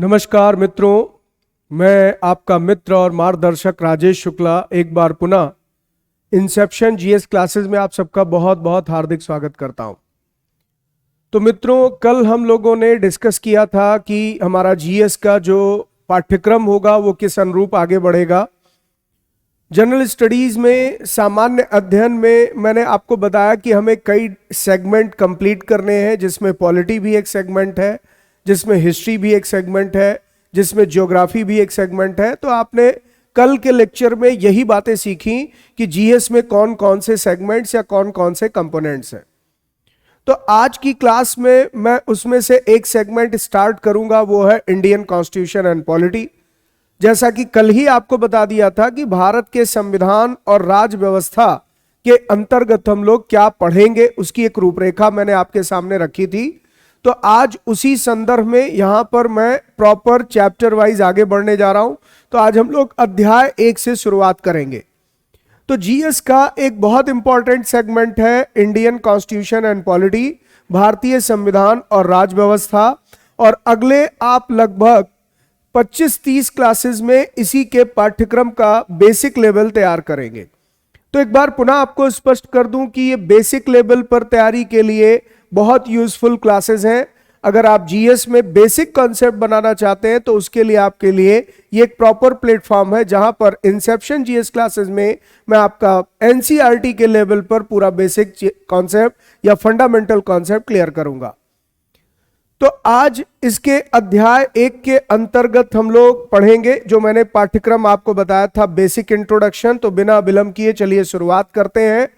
नमस्कार मित्रों, मैं आपका मित्र और मार्गदर्शक राजेश शुक्ला एक बार पुनः इंसेप्शन जीएस क्लासेस में आप सबका बहुत बहुत हार्दिक स्वागत करता हूं। तो मित्रों, कल हम लोगों ने डिस्कस किया था कि हमारा जीएस का जो पाठ्यक्रम होगा वो किस अनुरूप आगे बढ़ेगा। जनरल स्टडीज में सामान्य अध्ययन में मैंने आपको बताया कि हमें कई सेगमेंट कंप्लीट करने हैं, जिसमें पॉलिटी भी एक सेगमेंट है, जिसमें हिस्ट्री भी एक सेगमेंट है, जिसमें ज्योग्राफी भी एक सेगमेंट है। तो आपने कल के लेक्चर में यही बातें सीखी कि जीएस में कौन कौन से सेगमेंट्स या कौन कौन से कंपोनेंट्स हैं। तो आज की क्लास में मैं उसमें से एक सेगमेंट स्टार्ट करूंगा, वो है इंडियन कॉन्स्टिट्यूशन एंड पॉलिटी। जैसा कि कल ही आपको बता दिया था कि भारत के संविधान और राज व्यवस्था के अंतर्गत हम लोग क्या पढ़ेंगे, उसकी एक रूपरेखा मैंने आपके सामने रखी थी। तो आज उसी संदर्भ में यहां पर मैं प्रॉपर चैप्टर वाइज आगे बढ़ने जा रहा हूं। तो आज हम लोग अध्याय 1 से शुरुआत करेंगे। तो जीएस का एक बहुत इंपॉर्टेंट सेगमेंट है इंडियन कॉन्स्टिट्यूशन एंड पॉलिटी, भारतीय संविधान और राज व्यवस्था। और अगले आप लगभग 25-30 क्लासेस में इसी के पाठ्यक्रम का बेसिक लेवल तैयार करेंगे। तो एक बार पुनः आपको स्पष्ट कर दूं कि ये बेसिक लेवल पर तैयारी के लिए बहुत यूजफुल क्लासेस हैं। अगर आप जीएस में बेसिक कॉन्सेप्ट बनाना चाहते हैं तो उसके लिए आपके लिए ये एक प्रॉपर प्लेटफॉर्म है, जहां पर इंसेप्शन जीएस क्लासेस में मैं आपका एनसीईआरटी के लेवल पर पूरा बेसिक कॉन्सेप्ट या फंडामेंटल कॉन्सेप्ट क्लियर करूंगा। तो आज इसके अध्याय 1 के अंतर्गत हम लोग पढ़ेंगे जो मैंने पाठ्यक्रम आपको बताया था, बेसिक इंट्रोडक्शन। तो बिना विलंब किए चलिए शुरुआत करते हैं।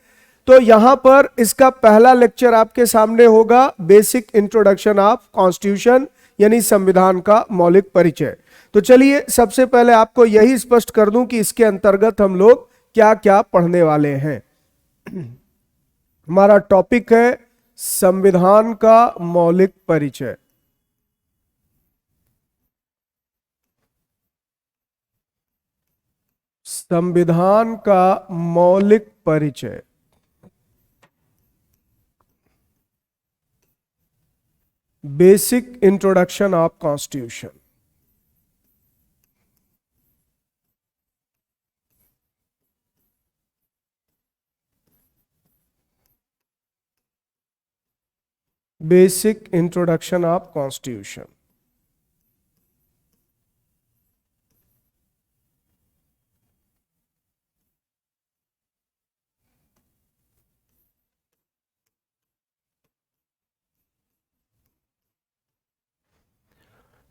तो यहां पर इसका पहला लेक्चर आपके सामने होगा, बेसिक इंट्रोडक्शन ऑफ कॉन्स्टिट्यूशन, यानी संविधान का मौलिक परिचय। तो चलिए सबसे पहले आपको यही स्पष्ट कर दूं कि इसके अंतर्गत हम लोग क्या क्या पढ़ने वाले हैं। हमारा टॉपिक है संविधान का मौलिक परिचय। संविधान का मौलिक परिचय। Basic introduction of constitution. Basic introduction of constitution.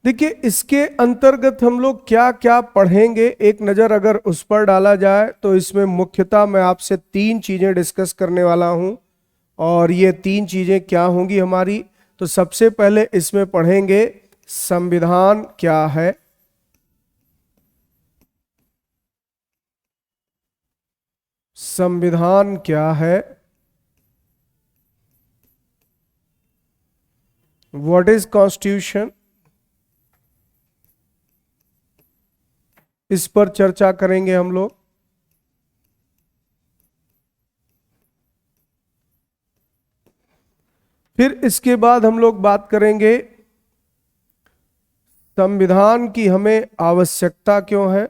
देखिए, इसके अंतर्गत हम लोग क्या क्या पढ़ेंगे, एक नजर अगर उस पर डाला जाए तो इसमें मुख्यतः मैं आपसे 3 चीजें डिस्कस करने वाला हूं। और ये 3 चीजें क्या होंगी हमारी, तो सबसे पहले इसमें पढ़ेंगे संविधान क्या है। संविधान क्या है, व्हाट इज कॉन्स्टिट्यूशन, इस पर चर्चा करेंगे हम लोग। फिर इसके बाद हम लोग बात करेंगे संविधान की हमें आवश्यकता क्यों है।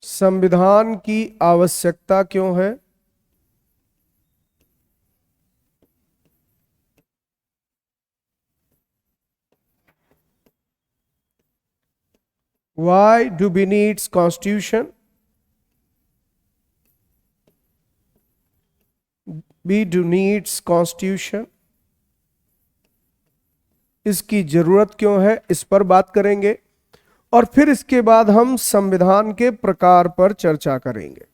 संविधान की आवश्यकता क्यों है। Why do we need constitution? We do needs constitution. इसकी जरूरत क्यों है, इस पर बात करेंगे। और फिर इसके बाद हम संविधान के प्रकार पर चर्चा करेंगे।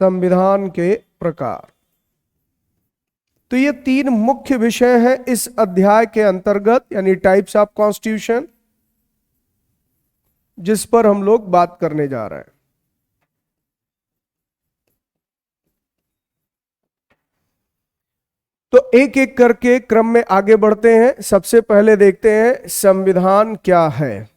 संविधान के प्रकार। तो ये 3 मुख्य विषय हैं इस अध्याय के अंतर्गत, यानी टाइप्स ऑफ कॉन्स्टिट्यूशन, जिस पर हम लोग बात करने जा रहे हैं। तो एक एक करके क्रम में आगे बढ़ते हैं। सबसे पहले देखते हैं संविधान क्या है।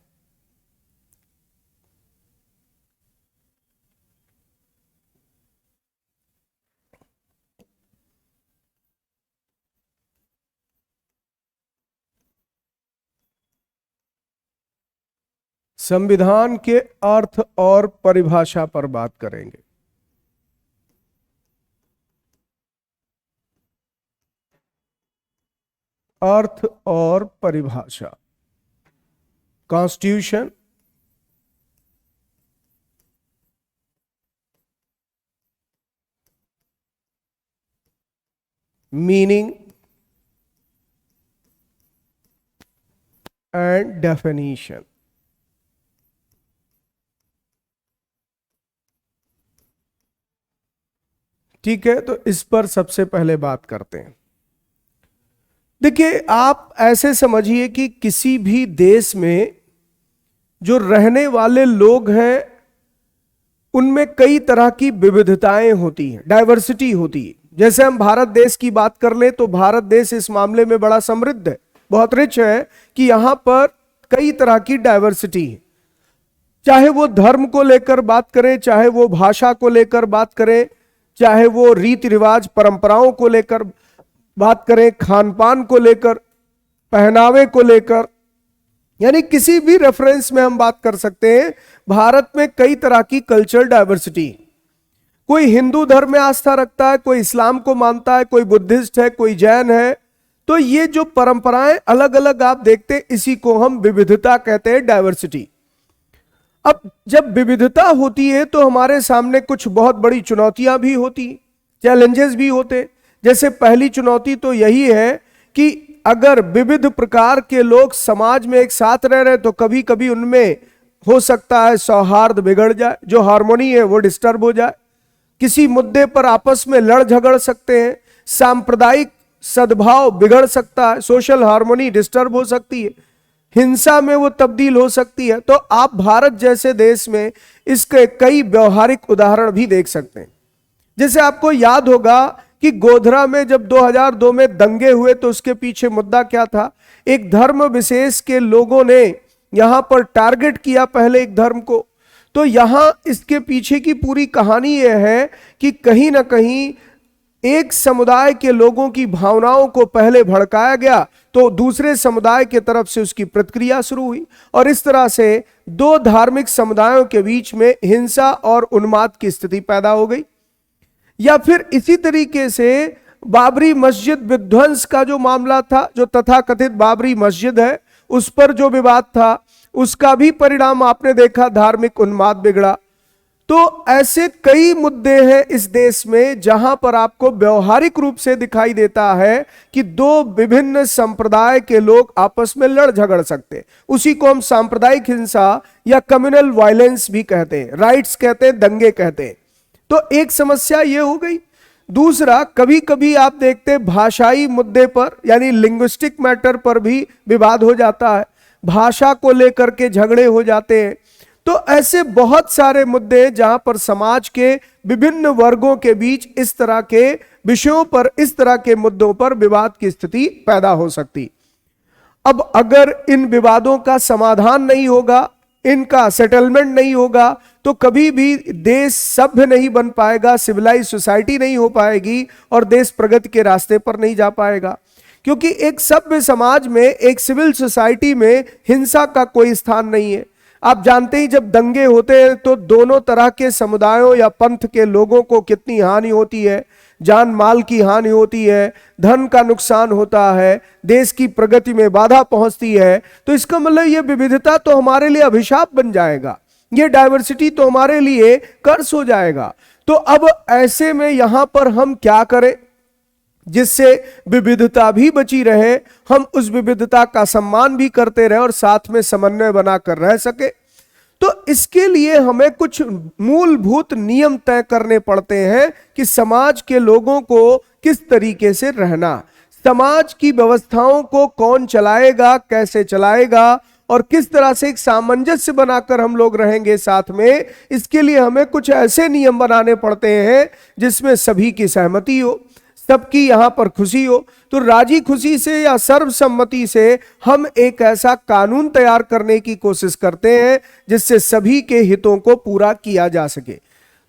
संविधान के अर्थ और परिभाषा पर बात करेंगे। अर्थ और परिभाषा। Constitution, meaning and definition. ठीक है, तो इस पर सबसे पहले बात करते हैं। देखिए, आप ऐसे समझिए कि किसी भी देश में जो रहने वाले लोग हैं उनमें कई तरह की विविधताएं होती हैं, डाइवर्सिटी होती है। जैसे हम भारत देश की बात कर लें तो भारत देश इस मामले में बड़ा समृद्ध है, बहुत रिच है कि यहां पर कई तरह की डाइवर्सिटी है। चाहे वो धर्म को लेकर बात करें, चाहे वो भाषा को लेकर बात करें, चाहे वो रीति रिवाज परंपराओं को लेकर बात करें, खान पान को लेकर, पहनावे को लेकर, यानी किसी भी रेफरेंस में हम बात कर सकते हैं। भारत में कई तरह की कल्चरल डाइवर्सिटी। कोई हिंदू धर्म में आस्था रखता है, कोई इस्लाम को मानता है, कोई बुद्धिस्ट है, कोई जैन है। तो ये जो परंपराएं अलग अलग आप देखते हैं, इसी को हम विविधता कहते हैं, डाइवर्सिटी। अब जब विविधता होती है तो हमारे सामने कुछ बहुत बड़ी चुनौतियां भी होती, चैलेंजेस भी होते। जैसे पहली चुनौती तो यही है कि अगर विविध प्रकार के लोग समाज में एक साथ रह रहे तो कभी कभी उनमें हो सकता है सौहार्द बिगड़ जाए, जो हार्मोनी है वो डिस्टर्ब हो जाए, किसी मुद्दे पर आपस में लड़ झगड़ सकते हैं, सांप्रदायिक सद्भाव बिगड़ सकता है, सोशल हार्मोनी डिस्टर्ब हो सकती है, हिंसा में वो तब्दील हो सकती है। तो आप भारत जैसे देश में इसके कई व्यवहारिक उदाहरण भी देख सकते हैं। जैसे आपको याद होगा कि गोधरा में जब 2002 में दंगे हुए तो उसके पीछे मुद्दा क्या था? एक धर्म विशेष के लोगों ने यहां पर टारगेट किया पहले एक धर्म को। तो यहां इसके पीछे की पूरी कहानी यह है कि कहीं ना कहीं एक समुदाय के लोगों की भावनाओं को पहले भड़काया गया तो दूसरे समुदाय के तरफ से उसकी प्रतिक्रिया शुरू हुई और इस तरह से दो धार्मिक समुदायों के बीच में हिंसा और उन्माद की स्थिति पैदा हो गई। या फिर इसी तरीके से बाबरी मस्जिद विध्वंस का जो मामला था, जो तथाकथित बाबरी मस्जिद है उस पर जो विवाद था, उसका भी परिणाम आपने देखा, धार्मिक उन्माद बिगड़ा। तो ऐसे कई मुद्दे हैं इस देश में जहां पर आपको व्यवहारिक रूप से दिखाई देता है कि दो विभिन्न संप्रदाय के लोग आपस में लड़ झगड़ सकते। उसी को हम सांप्रदायिक हिंसा या कम्युनल वायलेंस भी कहते हैं, राइट्स कहते हैं, दंगे कहते हैं। तो एक समस्या ये हो गई। दूसरा, कभी कभी आप देखते हैं भाषाई मुद्दे पर यानी लिंग्विस्टिक मैटर पर भी विवाद हो जाता है, भाषा को लेकर के झगड़े हो जाते हैं। तो ऐसे बहुत सारे मुद्दे जहां पर समाज के विभिन्न वर्गों के बीच इस तरह के विषयों पर, इस तरह के मुद्दों पर विवाद की स्थिति पैदा हो सकती। अब अगर इन विवादों का समाधान नहीं होगा, इनका सेटलमेंट नहीं होगा, तो कभी भी देश सभ्य नहीं बन पाएगा, सिविलाइज सोसाइटी नहीं हो पाएगी और देश प्रगति के रास्ते पर नहीं जा पाएगा। क्योंकि एक सभ्य समाज में, एक सिविल सोसाइटी में हिंसा का कोई स्थान नहीं है। आप जानते ही जब दंगे होते हैं तो दोनों तरह के समुदायों या पंथ के लोगों को कितनी हानि होती है, जान माल की हानि होती है, धन का नुकसान होता है, देश की प्रगति में बाधा पहुंचती है। तो इसका मतलब ये विविधता तो हमारे लिए अभिशाप बन जाएगा, ये डाइवर्सिटी तो हमारे लिए कर्स हो जाएगा। तो अब ऐसे में यहां पर हम क्या करें जिससे विविधता भी बची रहे, हम उस विविधता का सम्मान भी करते रहे और साथ में समन्वय बनाकर रह सके। तो इसके लिए हमें कुछ मूलभूत नियम तय करने पड़ते हैं कि समाज के लोगों को किस तरीके से रहना, समाज की व्यवस्थाओं को कौन चलाएगा, कैसे चलाएगा और किस तरह से एक सामंजस्य बनाकर हम लोग रहेंगे साथ में। इसके लिए हमें कुछ ऐसे नियम बनाने पड़ते हैं जिसमें सभी की सहमति हो, सबकी यहां पर खुशी हो। तो राजी खुशी से या सर्वसम्मति से हम एक ऐसा कानून तैयार करने की कोशिश करते हैं जिससे सभी के हितों को पूरा किया जा सके।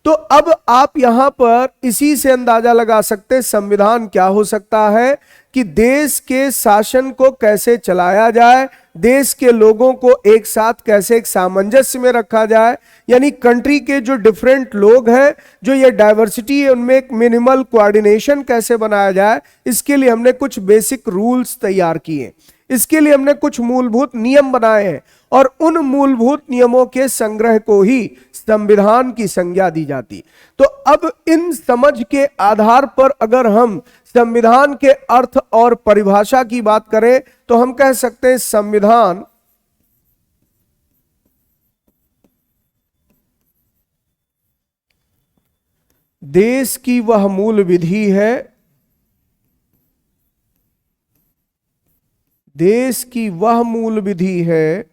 तो अब आप यहां पर इसी से अंदाजा लगा सकते हैं संविधान क्या हो सकता है, कि देश के शासन को कैसे चलाया जाए, देश के लोगों को एक साथ कैसे एक सामंजस्य में रखा जाए, यानी कंट्री के जो डिफरेंट लोग हैं, जो ये डाइवर्सिटी है, उनमें एक मिनिमल कोऑर्डिनेशन कैसे बनाया जाए, इसके लिए हमने कुछ बेसिक रूल्स तैयार किए। इसके लिए हमने कुछ मूलभूत नियम बनाए हैं और उन मूलभूत नियमों के संग्रह को ही संविधान की संज्ञा दी जाती। तो अब इन समझ के आधार पर अगर हम संविधान के अर्थ और परिभाषा की बात करें तो हम कह सकते हैं संविधान देश की वह मूल विधि है, देश की वह मूल विधि है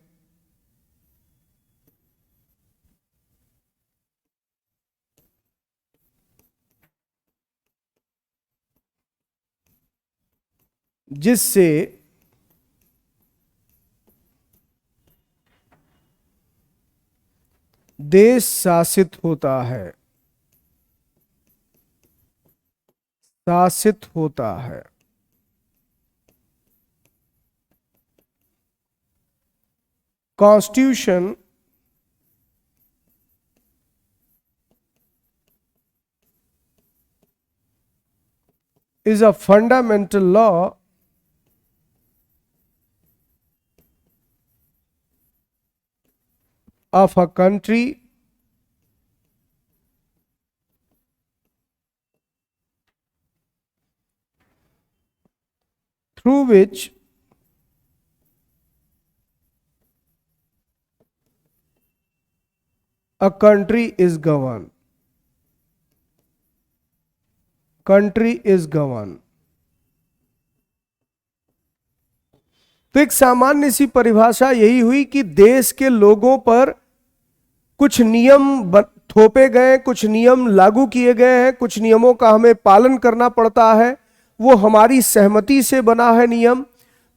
जिससे देश शासित होता है, शासित होता है। Constitution is a fundamental law of a country through which a country is governed. Country is governed. तो एक सामान्य सी परिभाषा यही हुई कि देश के लोगों पर कुछ नियम थोपे गए, कुछ नियम लागू किए गए हैं, कुछ नियमों का हमें पालन करना पड़ता है, वो हमारी सहमति से बना है नियम।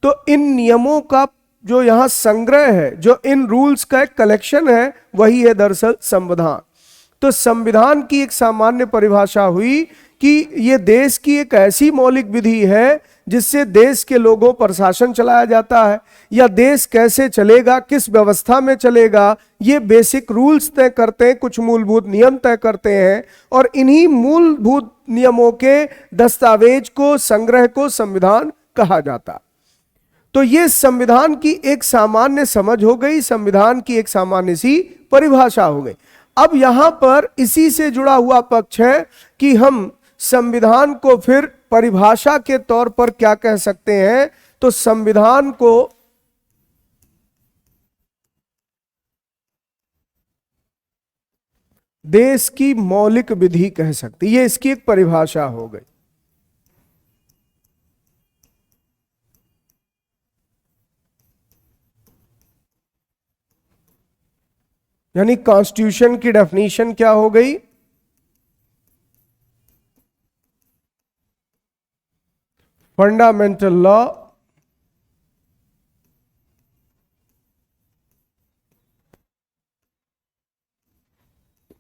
तो इन नियमों का जो यहां संग्रह है, जो इन रूल्स का एक कलेक्शन है, वही है दरअसल संविधान। तो संविधान की एक सामान्य परिभाषा हुई कि ये देश की एक ऐसी मौलिक विधि है जिससे देश के लोगों पर शासन चलाया जाता है, या देश कैसे चलेगा, किस व्यवस्था में चलेगा, ये बेसिक रूल्स तय करते हैं, कुछ मूलभूत नियम तय करते हैं, और इन्हीं मूलभूत नियमों के दस्तावेज को, संग्रह को संविधान कहा जाता। तो ये संविधान की एक सामान्य समझ हो गई, संविधान की एक सामान्य सी परिभाषा हो गई। अब यहां पर इसी से जुड़ा हुआ पक्ष है कि हम संविधान को फिर परिभाषा के तौर पर क्या कह सकते हैं। तो संविधान को देश की मौलिक विधि कह सकते, ये इसकी एक परिभाषा हो गई। यानी कॉन्स्टिट्यूशन की डेफिनेशन क्या हो गई? Fundamental law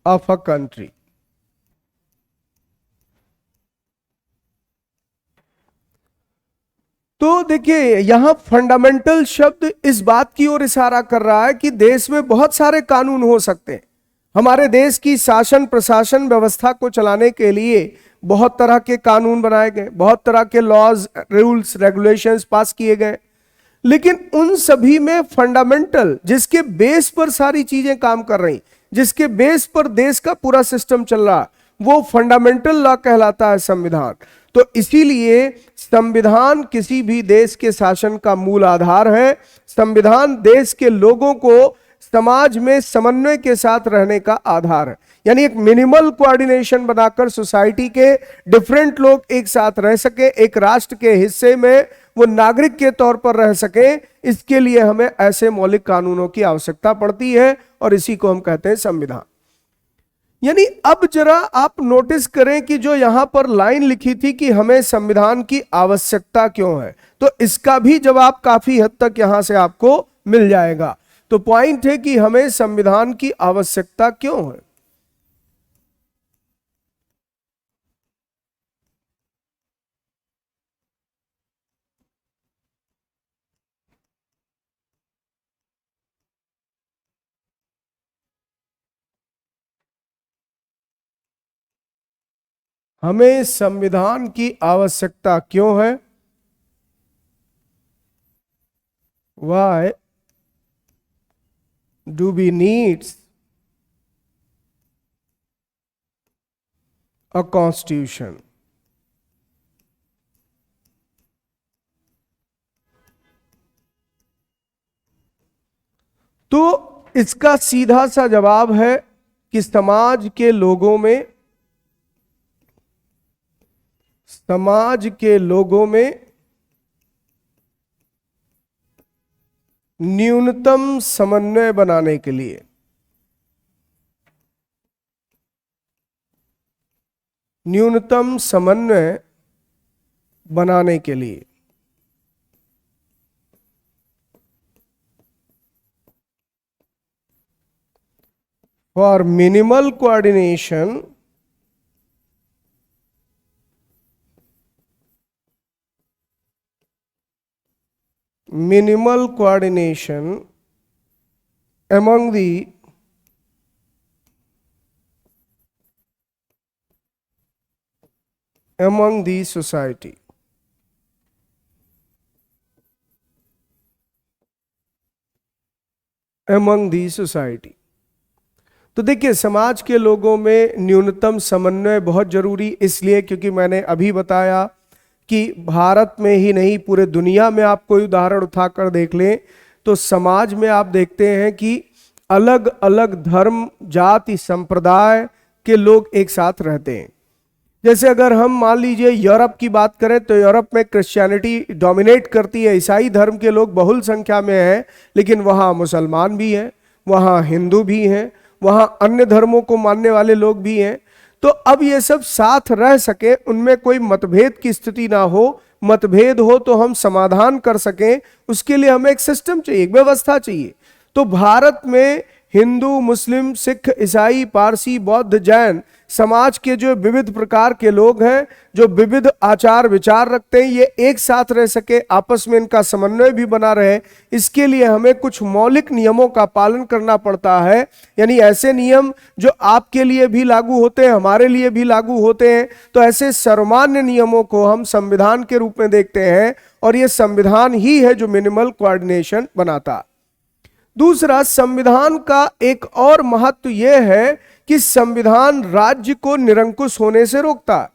of a country. तो देखिए यहां फंडामेंटल शब्द इस बात की ओर इशारा कर रहा है कि देश में बहुत सारे कानून हो सकते हैं। हमारे देश की शासन प्रशासन व्यवस्था को चलाने के लिए बहुत तरह के कानून बनाए गए, बहुत तरह के लॉज, रूल्स, रेगुलेशंस पास किए गए, लेकिन उन सभी में फंडामेंटल, जिसके बेस पर सारी चीजें काम कर रही, जिसके बेस पर देश का पूरा सिस्टम चल रहा, वो फंडामेंटल लॉ कहलाता है संविधान। तो इसीलिए संविधान किसी भी देश के शासन का मूल आधार है। संविधान देश के लोगों को समाज में समन्वय के साथ रहने का आधार है, यानी एक मिनिमल कोऑर्डिनेशन बनाकर सोसाइटी के डिफरेंट लोग एक साथ रह सके, एक राष्ट्र के हिस्से में वो नागरिक के तौर पर रह सके। इसके लिए हमें ऐसे मौलिक कानूनों की आवश्यकता पड़ती है और इसी को हम कहते हैं संविधान। यानी अब जरा आप नोटिस करें कि जो यहां पर लाइन लिखी थी कि हमें संविधान की आवश्यकता क्यों है, तो इसका भी जवाब काफी हद तक यहां से आपको मिल जाएगा। तो पॉइंट है कि हमें संविधान की आवश्यकता क्यों है। हमें संविधान की आवश्यकता क्यों है? Why do we need a constitution? तो इसका सीधा सा जवाब है कि समाज के लोगों में न्यूनतम समन्वय बनाने के लिए, न्यूनतम समन्वय बनाने के लिए for minimal coordination among the society. तो देखिए, समाज के लोगों में न्यूनतम समन्वय बहुत जरूरी इसलिए क्योंकि मैंने अभी बताया कि भारत में ही नहीं पूरे दुनिया में आप कोई उदाहरण उठाकर देख लें तो समाज में आप देखते हैं कि अलग अलग धर्म, जाति, संप्रदाय के लोग एक साथ रहते हैं। जैसे अगर हम मान लीजिए यूरोप की बात करें तो यूरोप में क्रिश्चियनिटी डोमिनेट करती है, ईसाई धर्म के लोग बहुल संख्या में हैं, लेकिन वहाँ मुसलमान भी हैं, वहाँ हिंदू भी हैं, वहाँ अन्य धर्मों को मानने वाले लोग भी हैं। तो अब ये सब साथ रह सके, उनमें कोई मतभेद की स्थिति ना हो, मतभेद हो तो हम समाधान कर सकें, उसके लिए हमें एक सिस्टम चाहिए, एक व्यवस्था चाहिए। तो भारत में हिंदू, मुस्लिम, सिख, ईसाई, पारसी, बौद्ध, जैन समाज के जो विविध प्रकार के लोग हैं, जो विविध आचार विचार रखते हैं, ये एक साथ रह सके, आपस में इनका समन्वय भी बना रहे, इसके लिए हमें कुछ मौलिक नियमों का पालन करना पड़ता है। यानी ऐसे नियम जो आपके लिए भी लागू होते हैं, हमारे लिए भी लागू होते हैं। तो ऐसे सर्वमान्य नियमों को हम संविधान के रूप में देखते हैं और ये संविधान ही है जो मिनिमल कोऑर्डिनेशन बनाता। दूसरा, संविधान का एक और महत्व यह है कि संविधान राज्य को निरंकुश होने से रोकता है।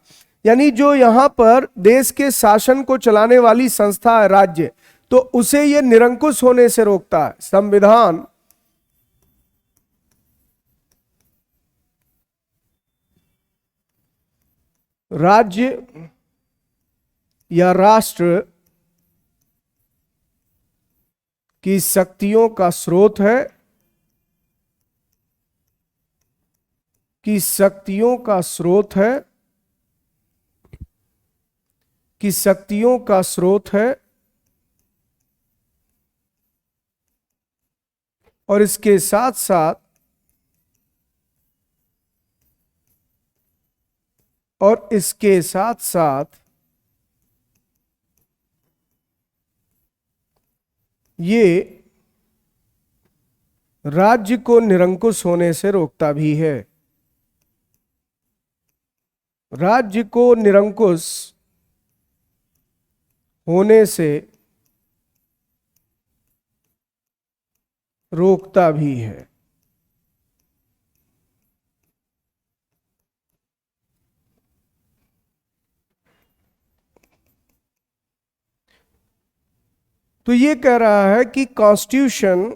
यानी जो यहां पर देश के शासन को चलाने वाली संस्था है राज्य, तो उसे यह निरंकुश होने से रोकता है। संविधान राज्य या राष्ट्र की शक्तियों का स्रोत है, कि शक्तियों का स्रोत है, और इसके साथ साथ ये राज्य को निरंकुश होने से रोकता भी है। राज्य को निरंकुश होने से रोकता भी है। तो ये कह रहा है कि constitution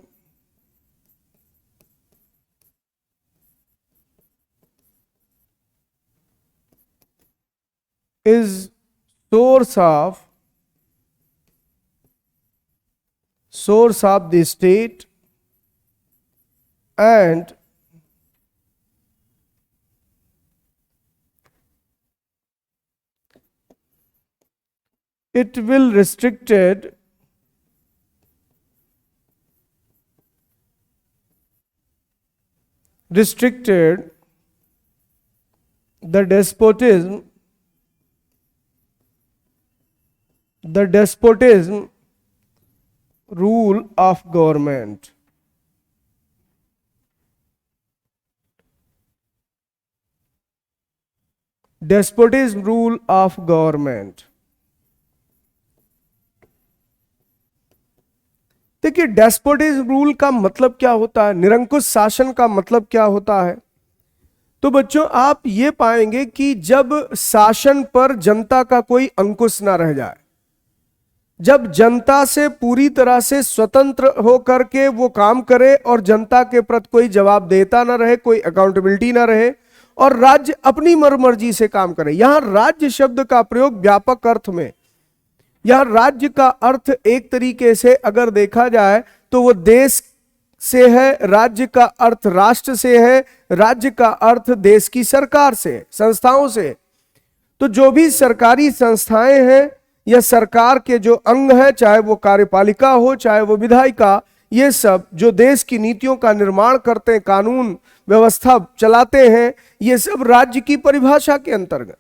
is source of the state and it will restricted the despotism rule of government. Despotism rule of government. देखिए, डेस्पोटिज्म रूल का मतलब क्या होता है, निरंकुश शासन का मतलब क्या होता है। तो बच्चों, आप ये पाएंगे कि जब शासन पर जनता का कोई अंकुश ना रह जाए, जब जनता से पूरी तरह से स्वतंत्र होकर के वो काम करे और जनता के प्रति कोई जवाब देता ना रहे, कोई अकाउंटेबिलिटी ना रहे और राज्य अपनी मर्जी से काम करे। यहां राज्य शब्द का प्रयोग व्यापक अर्थ में, यहां राज्य का अर्थ एक तरीके से अगर देखा जाए तो वो देश से है, राज्य का अर्थ राष्ट्र से है, राज्य का अर्थ देश की सरकार से, संस्थाओं से। तो जो भी सरकारी संस्थाएं हैं या सरकार के जो अंग है, चाहे वो कार्यपालिका हो चाहे वो विधायिका, ये सब जो देश की नीतियों का निर्माण करते हैं, कानून व्यवस्था चलाते हैं, ये सब राज्य की परिभाषा के अंतर्गत।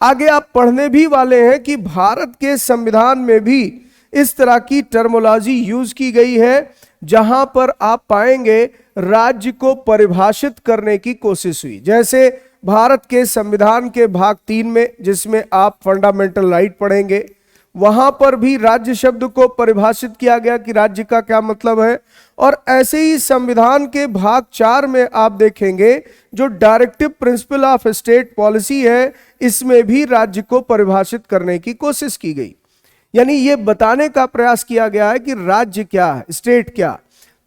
आगे आप पढ़ने भी वाले हैं कि भारत के संविधान में भी इस तरह की टर्मोलॉजी यूज की गई है, जहां पर आप पाएंगे राज्य को परिभाषित करने की कोशिश हुई। जैसे भारत के संविधान के भाग 3 में, जिसमें आप फंडामेंटल राइट पढ़ेंगे, वहां पर भी राज्य शब्द को परिभाषित किया गया कि राज्य का क्या मतलब है। और ऐसे ही संविधान के भाग 4 में आप देखेंगे जो directive principle of state policy है, इसमें भी राज्य को परिभाषित करने की कोशिश की गई। यानी ये बताने का प्रयास किया गया है कि राज्य क्या है, स्टेट क्या।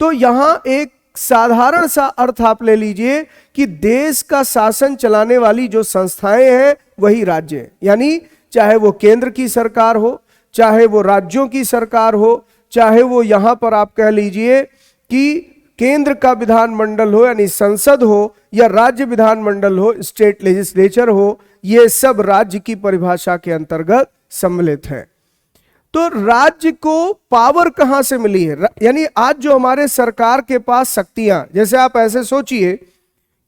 तो यहां एक साधारण सा अर्थ आप ले लीजिए कि देश का शासन चलाने वाली जो संस्थाएं हैं वही राज्य है। यानी चाहे वो केंद्र की सरकार हो, चाहे वो राज्यों की सरकार हो, चाहे वो यहां पर आप कह लीजिए कि केंद्र का विधानमंडल हो यानी संसद हो, या राज्य विधानमंडल हो, स्टेट लेजिस्लेचर हो, ये सब राज्य की परिभाषा के अंतर्गत सम्मिलित है। तो राज्य को पावर कहां से मिली है, यानी आज जो हमारे सरकार के पास शक्तियां, जैसे आप ऐसे सोचिए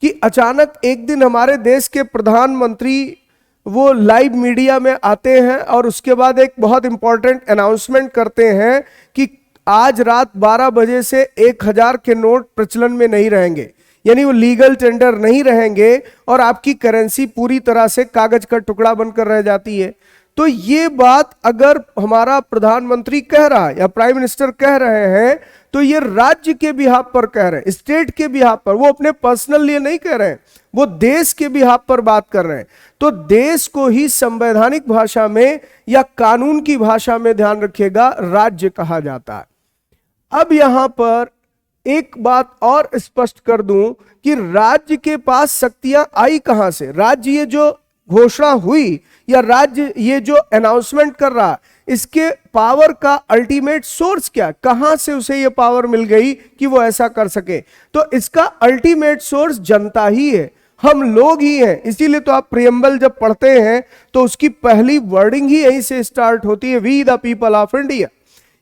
कि अचानक एक दिन हमारे देश के प्रधानमंत्री वो लाइव मीडिया में आते हैं और उसके बाद एक बहुत इंपॉर्टेंट अनाउंसमेंट करते हैं कि आज रात 12 बजे से 1000 के नोट प्रचलन में नहीं रहेंगे, यानी वो लीगल टेंडर नहीं रहेंगे और आपकी करेंसी पूरी तरह से कागज का टुकड़ा बनकर रह जाती है। तो ये बात अगर हमारा प्रधानमंत्री कह रहा है या प्राइम मिनिस्टर कह रहे हैं तो ये राज्य के बिहाफ पर कह रहे हैं, स्टेट के बिहाफ पर, वो अपने पर्सनल लिए नहीं कह रहे हैं, वो देश के बिहाफ पर बात कर रहे हैं। तो देश को ही संवैधानिक भाषा में या कानून की भाषा में, ध्यान रखिएगा, राज्य कहा जाता है। अब यहां पर एक बात और स्पष्ट कर दूं कि राज्य के पास शक्तियां आई कहां से। राज्य ये जो घोषणा हुई या राज्य ये जो अनाउंसमेंट कर रहा, इसके पावर का अल्टीमेट सोर्स क्या, कहां से उसे ये पावर मिल गई कि वो ऐसा कर सके। तो इसका अल्टीमेट सोर्स जनता ही है, हम लोग ही हैं। इसीलिए तो आप प्रियम्बल जब पढ़ते हैं तो उसकी पहली वर्डिंग ही यहीं से स्टार्ट होती है, we the people of India.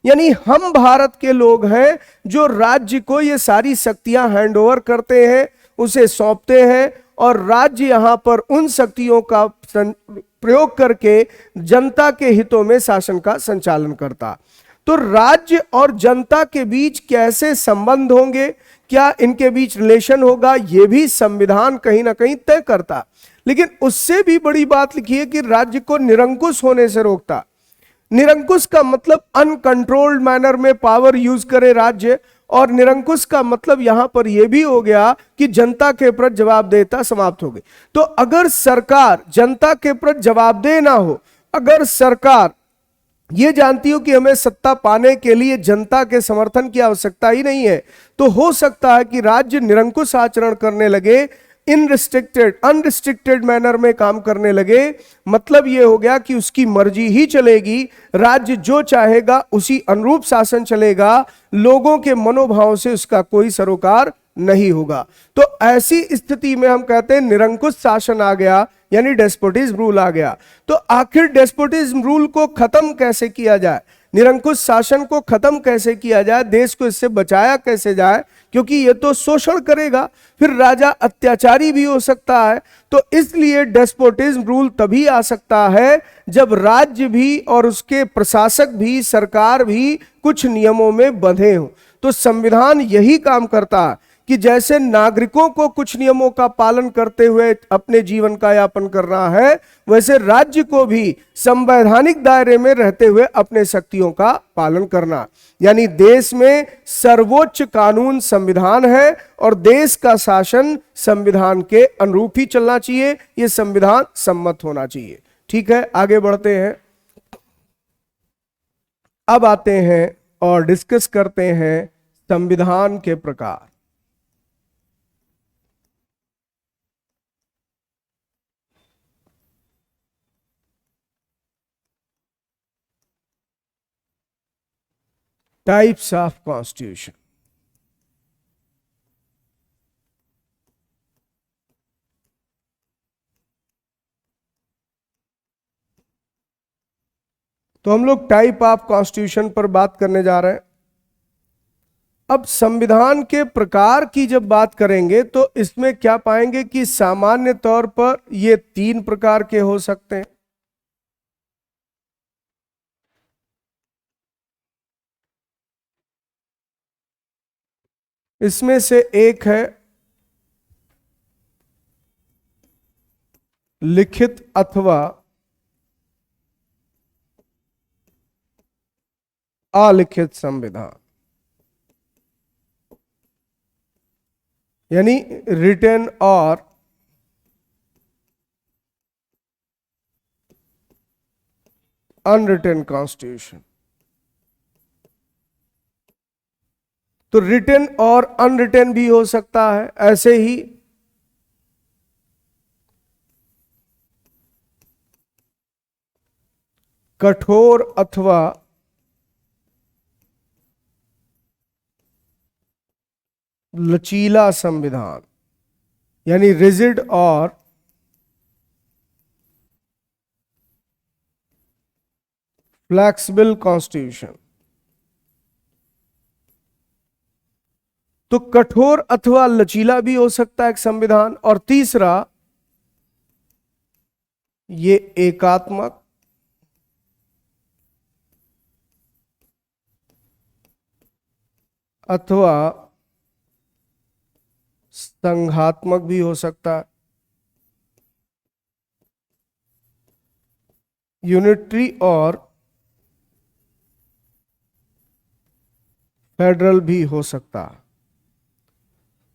यानी हम भारत के लोग हैं जो राज्य को ये सारी शक्तियां हैंड ओवर करते हैं, उसे सौंपते हैं, और राज्य यहां पर उन शक्तियों का प्रयोग करके जनता के हितों में शासन का संचालन करता। तो राज्य और जनता के बीच कैसे संबंध होंगे, क्या इनके बीच रिलेशन होगा, यह भी संविधान कहीं ना कहीं तय करता। लेकिन उससे भी बड़ी बात लिखी है कि राज्य को निरंकुश होने से रोकता। निरंकुश का मतलब अनकंट्रोल्ड मैनर में पावर यूज करे राज्य, और निरंकुश का मतलब यहां पर यह भी हो गया कि जनता के प्रति जवाबदेहिता समाप्त हो गई। तो अगर सरकार जनता के प्रति जवाबदेह ना हो, अगर सरकार ये जानती हो कि हमें सत्ता पाने के लिए जनता के समर्थन की आवश्यकता ही नहीं है, तो हो सकता है कि राज्य निरंकुश आचरण करने लगे, अनरिस्ट्रिक्टेड मैनर में काम करने लगे। मतलब यह हो गया कि उसकी मर्जी ही चलेगी, राज्य जो चाहेगा उसी अनुरूप शासन चलेगा, लोगों के मनोभाव से उसका कोई सरोकार नहीं होगा। तो ऐसी स्थिति में हम कहते हैं निरंकुश शासन आ गया, यानी डेस्पोटिज्म रूल आ गया। तो आखिर डेस्पोटिज्म रूल को खत्म कैसे किया जाए, निरंकुश शासन को खत्म कैसे किया जाए, देश को इससे बचाया कैसे जाए, क्योंकि ये तो शोषण करेगा, फिर राजा अत्याचारी भी हो सकता है। तो इसलिए डेस्पोटिज्म रूल तभी आ सकता है जब राज्य भी और उसके प्रशासक भी, सरकार भी कुछ नियमों में बंधे हो। तो संविधान यही काम करता है कि जैसे नागरिकों को कुछ नियमों का पालन करते हुए अपने जीवन का यापन करना है, वैसे राज्य को भी संवैधानिक दायरे में रहते हुए अपने शक्तियों का पालन करना। यानी देश में सर्वोच्च कानून संविधान है और देश का शासन संविधान के अनुरूप ही चलना चाहिए, यह संविधान सम्मत होना चाहिए। ठीक है, आगे बढ़ते हैं। अब आते हैं और डिस्कस करते हैं संविधान के प्रकार। Types of constitution. तो हम लोग टाइप ऑफ कॉन्स्टिट्यूशन पर बात करने जा रहे हैं। अब संविधान के प्रकार की जब बात करेंगे तो इसमें क्या पाएंगे कि सामान्य तौर पर ये 3 प्रकार के हो सकते हैं। इसमें से एक है लिखित अथवा अलिखित संविधान, यानी रिटन और अनरिटन कॉन्स्टिट्यूशन। तो रिटन और अनरिटन भी हो सकता है। ऐसे ही कठोर अथवा लचीला संविधान, यानी रिजिड और फ्लेक्सिबल कॉन्स्टिट्यूशन। तो कठोर अथवा लचीला भी हो सकता है एक संविधान। और तीसरा ये एकात्मक अथवा संघात्मक भी हो सकता है, यूनिटरी और फेडरल भी हो सकता है।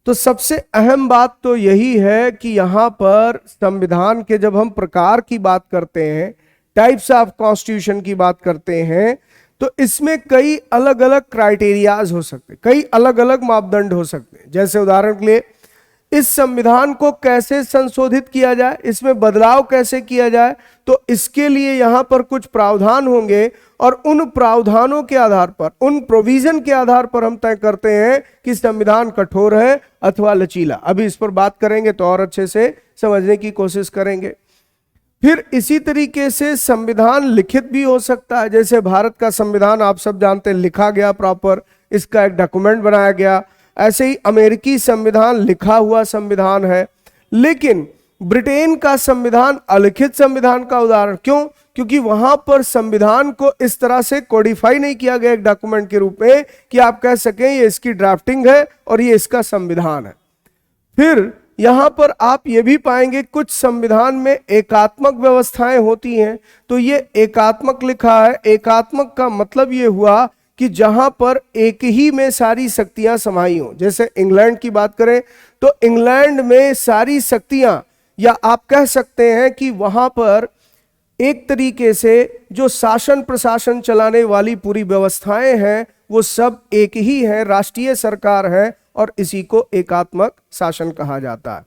तो सबसे अहम बात तो यही है कि यहां पर संविधान के जब हम प्रकार की बात करते हैं, टाइप्स ऑफ कॉन्स्टिट्यूशन की बात करते हैं, तो इसमें कई अलग अलग क्राइटेरियाज हो सकते हैं, कई अलग अलग मापदंड हो सकते हैं। जैसे उदाहरण के लिए इस संविधान को कैसे संशोधित किया जाए, इसमें बदलाव कैसे किया जाए, तो इसके लिए यहां पर कुछ प्रावधान होंगे और उन प्रावधानों के आधार पर, उन प्रोविजन के आधार पर हम तय करते हैं कि संविधान कठोर है अथवा लचीला। अभी इस पर बात करेंगे तो और अच्छे से समझने की कोशिश करेंगे। फिर इसी तरीके से संविधान लिखित भी हो सकता है। जैसे भारत का संविधान आप सब जानते हैं, लिखा गया प्रॉपर, इसका एक डॉक्यूमेंट बनाया गया। ऐसे ही अमेरिकी संविधान लिखा हुआ संविधान है। लेकिन ब्रिटेन का संविधान अलिखित संविधान का उदाहरण। क्यों? क्योंकि वहां पर संविधान को इस तरह से कोडिफाई नहीं किया गया एक डॉक्यूमेंट के रूप में कि आप कह सकें ये इसकी ड्राफ्टिंग है और ये इसका संविधान है। फिर यहां पर आप ये भी पाएंगे कुछ संविधान में एकात्मक व्यवस्थाएं होती हैं। तो ये एकात्मक लिखा है। एकात्मक का मतलब ये हुआ कि जहां पर एक ही में सारी शक्तियां समाई हो। जैसे इंग्लैंड की बात करें तो इंग्लैंड में सारी शक्तियां, या आप कह सकते हैं कि वहां पर एक तरीके से जो शासन प्रशासन चलाने वाली पूरी व्यवस्थाएं हैं वो सब एक ही है, राष्ट्रीय सरकार है, और इसी को एकात्मक शासन कहा जाता है।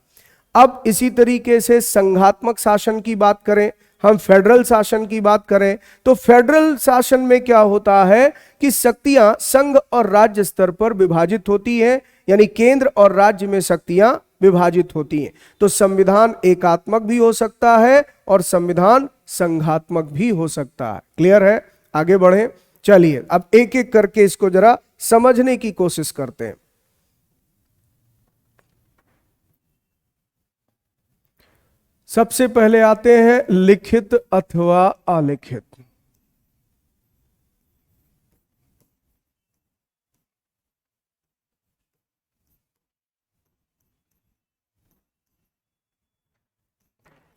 अब इसी तरीके से संघात्मक शासन की बात करें, हम फेडरल शासन की बात करें, तो फेडरल शासन में क्या होता है कि शक्तियां संघ और राज्य स्तर पर विभाजित होती हैं, यानी केंद्र और राज्य में शक्तियां विभाजित होती हैं। तो संविधान एकात्मक भी हो सकता है और संविधान संघात्मक भी हो सकता है। क्लियर है? आगे बढ़ें। चलिए अब एक एक करके इसको जरा समझने की कोशिश करते हैं। सबसे पहले आते हैं लिखित अथवा अलिखित।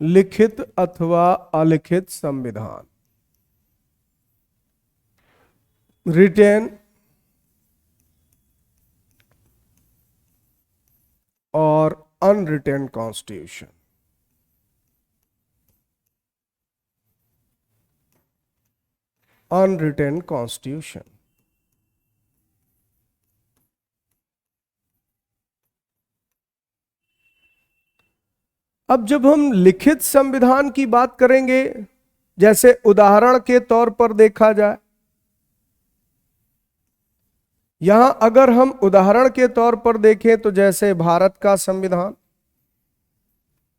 लिखित अथवा अलिखित संविधान, रिटेन और अनरिटेन कॉन्स्टिट्यूशन। Unwritten constitution. अब जब हम लिखित संविधान की बात करेंगे, जैसे उदाहरण के तौर पर देखा जाए, यहां अगर हम उदाहरण के तौर पर देखें तो जैसे भारत का संविधान,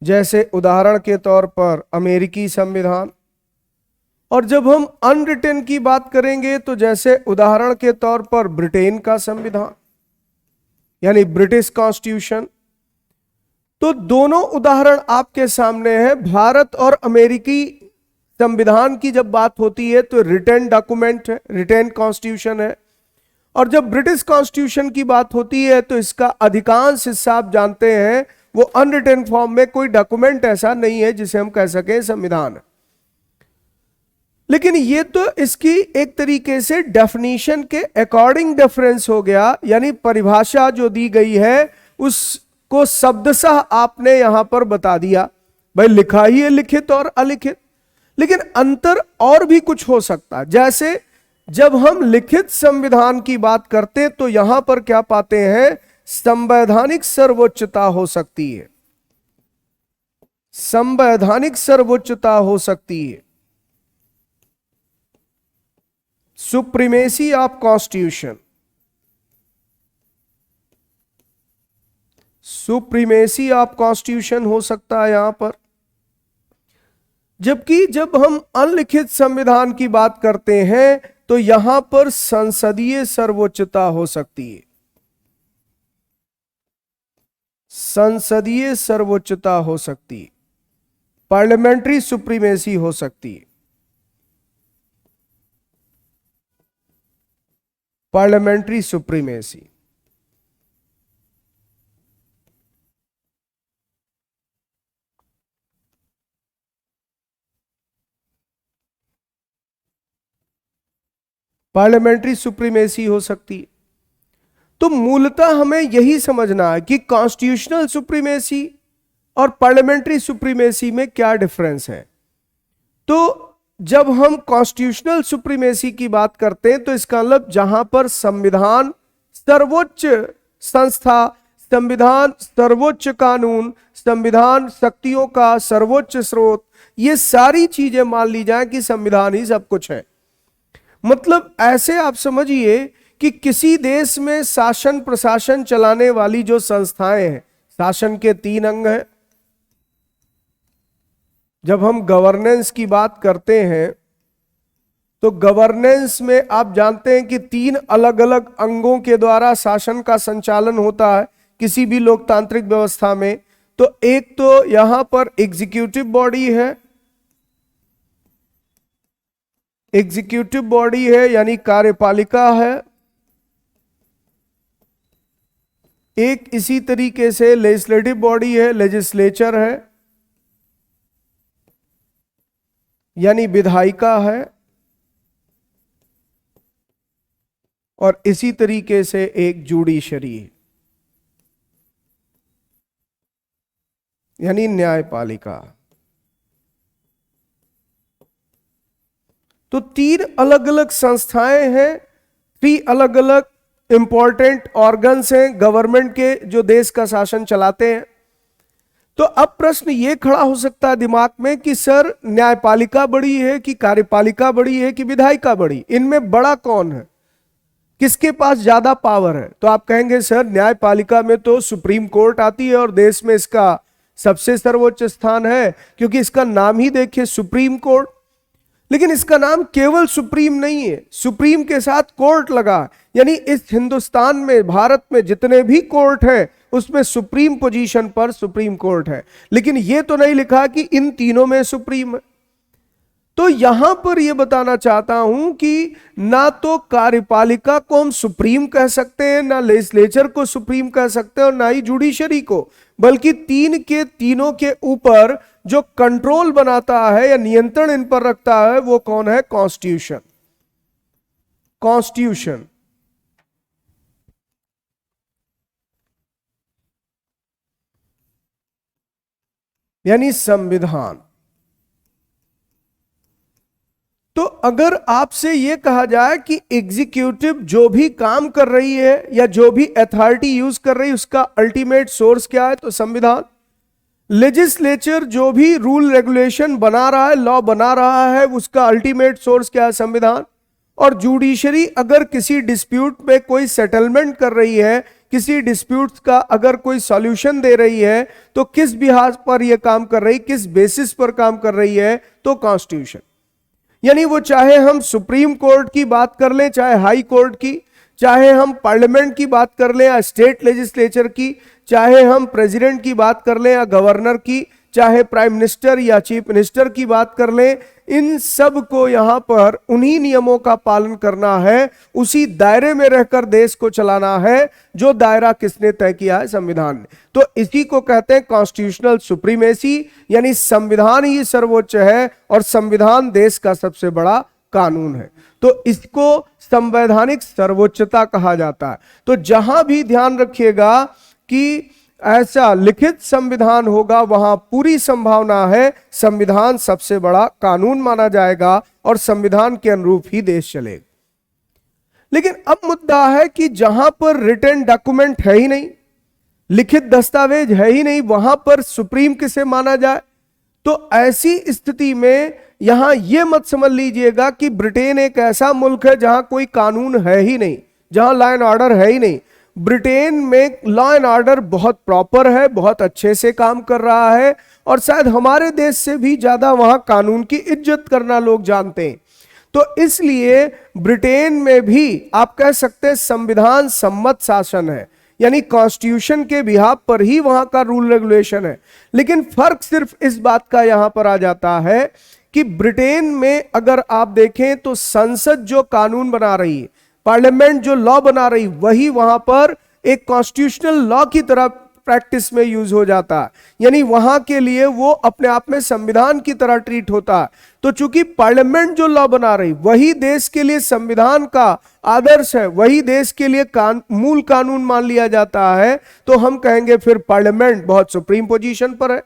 जैसे उदाहरण के तौर पर अमेरिकी संविधान, और जब हम अनरिटेन की बात करेंगे तो जैसे उदाहरण के तौर पर ब्रिटेन का संविधान यानी ब्रिटिश कॉन्स्टिट्यूशन। तो दोनों उदाहरण आपके सामने हैं। भारत और अमेरिकी संविधान की जब बात होती है तो रिटेन डॉक्यूमेंट है, रिटेन कॉन्स्टिट्यूशन है, और जब ब्रिटिश कॉन्स्टिट्यूशन की बात होती है तो इसका अधिकांश हिस्सा आप जानते हैं वो अनरिटेन फॉर्म में, कोई डॉक्यूमेंट ऐसा नहीं है जिसे हम कह सकें संविधान। लेकिन ये तो इसकी एक तरीके से डेफिनेशन के अकॉर्डिंग डिफरेंस हो गया, यानी परिभाषा जो दी गई है उसको शब्दशः आपने यहां पर बता दिया। भाई लिखा ही है लिखित और अलिखित, लेकिन अंतर और भी कुछ हो सकता है। जैसे जब हम लिखित संविधान की बात करते तो यहां पर क्या पाते हैं, संवैधानिक सर्वोच्चता हो सकती है, संवैधानिक सर्वोच्चता हो सकती है, supremacy of constitution, supremacy of constitution हो सकता है यहां पर। जबकि जब हम अनलिखित संविधान की बात करते हैं तो यहां पर संसदीय सर्वोच्चता हो सकती है, संसदीय सर्वोच्चता हो सकती है, पार्लियामेंट्री सुप्रीमेसी हो सकती है, पार्लियामेंट्री सुप्रीमेसी। पार्लियामेंट्री सुप्रीमेसी हो सकती है। तो मूलतः हमें यही समझना है कि कॉन्स्टिट्यूशनल सुप्रीमेसी और पार्लियामेंट्री सुप्रीमेसी में क्या डिफरेंस है। तो जब हम कॉन्स्टिट्यूशनल सुप्रीमेसी की बात करते हैं तो इसका मतलब जहां पर संविधान सर्वोच्च संस्था, संविधान सर्वोच्च कानून, संविधान शक्तियों का सर्वोच्च स्रोत, ये सारी चीजें मान ली जाए कि संविधान ही सब कुछ है। मतलब ऐसे आप समझिए कि किसी देश में शासन प्रशासन चलाने वाली जो संस्थाएं हैं, शासन के 3 अंग हैं। जब हम गवर्नेंस की बात करते हैं तो गवर्नेंस में आप जानते हैं कि 3 अलग अलग अंगों के द्वारा शासन का संचालन होता है किसी भी लोकतांत्रिक व्यवस्था में। तो एक तो यहां पर एग्जीक्यूटिव बॉडी है, एग्जीक्यूटिव बॉडी है यानी कार्यपालिका है। एक इसी तरीके से लेजिस्लेटिव बॉडी है, लेजिस्लेचर है यानी विधायिका है, और इसी तरीके से एक जुडिशरी है यानी न्यायपालिका। तो 3 अलग अलग संस्थाएं हैं, 3 अलग अलग इंपॉर्टेंट ऑर्गन्स हैं गवर्नमेंट के जो देश का शासन चलाते हैं। तो अब प्रश्न ये खड़ा हो सकता है दिमाग में कि सर न्यायपालिका बड़ी है कि कार्यपालिका बड़ी है कि विधायिका बड़ी, इनमें बड़ा कौन है, किसके पास ज्यादा पावर है? तो आप कहेंगे सर न्यायपालिका में तो सुप्रीम कोर्ट आती है और देश में इसका सबसे सर्वोच्च स्थान है, क्योंकि इसका नाम ही देखिए सुप्रीम कोर्ट। लेकिन इसका नाम केवल सुप्रीम नहीं है, सुप्रीम के साथ कोर्ट लगा, यानी इस हिंदुस्तान में, भारत में जितने भी कोर्ट हैं उसमें सुप्रीम पोजीशन पर सुप्रीम कोर्ट है। लेकिन यह तो नहीं लिखा कि इन तीनों में सुप्रीम है। तो यहां पर यह बताना चाहता हूं कि ना तो कार्यपालिका को हम सुप्रीम कह सकते हैं, ना लेजिस्लेचर को सुप्रीम कह सकते हैं, और ना ही जुडिशरी को, बल्कि तीनों के ऊपर जो कंट्रोल बनाता है या नियंत्रण इन पर रखता है वो कौन है? कॉन्स्टिट्यूशन। कॉन्स्टिट्यूशन यानी संविधान। तो अगर आपसे यह कहा जाए कि एग्जीक्यूटिव जो भी काम कर रही है या जो भी अथॉरिटी यूज कर रही है उसका अल्टीमेट सोर्स क्या है? तो संविधान। लेजिस्लेचर जो भी रूल रेगुलेशन बना रहा है, लॉ बना रहा है, उसका अल्टीमेट सोर्स क्या है? संविधान। और जुडिशरी अगर किसी डिस्प्यूट पे कोई सेटलमेंट कर रही है, किसी डिस्प्यूट का अगर कोई सॉल्यूशन दे रही है, तो किस बिहार पर यह काम कर रही, किस बेसिस पर काम कर रही है? तो कॉन्स्टिट्यूशन। यानी वो चाहे हम सुप्रीम कोर्ट की बात कर लें, चाहे हाई कोर्ट की, चाहे हम पार्लियामेंट की बात कर लें या स्टेट लेजिस्लेचर की, चाहे हम प्रेसिडेंट की बात कर लें या गवर्नर की, चाहे प्राइम मिनिस्टर या चीफ मिनिस्टर की बात कर लें, इन सब को यहां पर उन्हीं नियमों का पालन करना है, उसी दायरे में रहकर देश को चलाना है जो दायरा किसने तय किया है? संविधान ने। तो इसी को कहते हैं कॉन्स्टिट्यूशनल सुप्रीमेसी, यानी संविधान ही सर्वोच्च है और संविधान देश का सबसे बड़ा कानून है। तो इसको संवैधानिक सर्वोच्चता कहा जाता है। तो जहां भी ध्यान रखिएगा कि ऐसा लिखित संविधान होगा, वहां पूरी संभावना है संविधान सबसे बड़ा कानून माना जाएगा और संविधान के अनुरूप ही देश चलेगा। लेकिन अब मुद्दा है कि जहां पर रिटन डॉक्यूमेंट है ही नहीं, लिखित दस्तावेज है ही नहीं, वहां पर सुप्रीम किसे माना जाए? तो ऐसी स्थिति में यहां यह मत समझ लीजिएगा कि ब्रिटेन एक ऐसा मुल्क है जहां कोई कानून है ही नहीं, जहां लॉ एंड ऑर्डर है ही नहीं। ब्रिटेन में लॉ एंड ऑर्डर बहुत प्रॉपर है, बहुत अच्छे से काम कर रहा है, और शायद हमारे देश से भी ज्यादा वहां कानून की इज्जत करना लोग जानते हैं। तो इसलिए ब्रिटेन में भी आप कह सकते हैं संविधान सम्मत शासन है, यानी कॉन्स्टिट्यूशन के बिहाफ पर ही वहां का रूल रेगुलेशन है। लेकिन फर्क सिर्फ इस बात का यहां पर आ जाता है कि ब्रिटेन में अगर आप देखें तो संसद जो कानून बना रही है, पार्लियामेंट जो लॉ बना रही, वही वहां पर एक कॉन्स्टिट्यूशनल लॉ की तरह प्रैक्टिस में यूज हो जाता है, यानी वहां के लिए वो अपने आप में संविधान की तरह ट्रीट होता है। तो चूंकि पार्लियामेंट जो लॉ बना रही वही देश के लिए संविधान का आदर्श है, वही देश के लिए मूल कानून मान लिया जाता है, तो हम कहेंगे फिर पार्लियामेंट बहुत सुप्रीम पोजीशन पर है।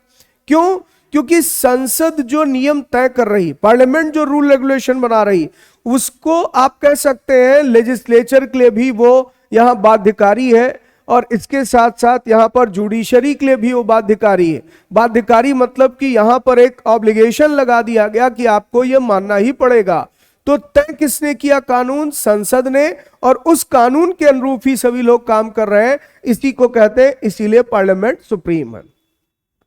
क्यों? क्योंकि संसद जो नियम तय कर रही, पार्लियामेंट जो रूल रेगुलेशन बना रही, उसको आप कह सकते हैं लेजिस्लेचर के लिए भी वो यहां बाध्यकारी है, और इसके साथ साथ यहां पर जुडिशरी के लिए भी वो बाध्यकारी है। बाध्यकारी मतलब कि यहां पर एक ऑब्लिगेशन लगा दिया गया कि आपको यह मानना ही पड़ेगा। तो तय किसने किया? कानून, संसद ने, और उस कानून के अनुरूप ही सभी लोग काम कर रहे हैं। इसी को कहते हैं, इसीलिए पार्लियामेंट सुप्रीम है।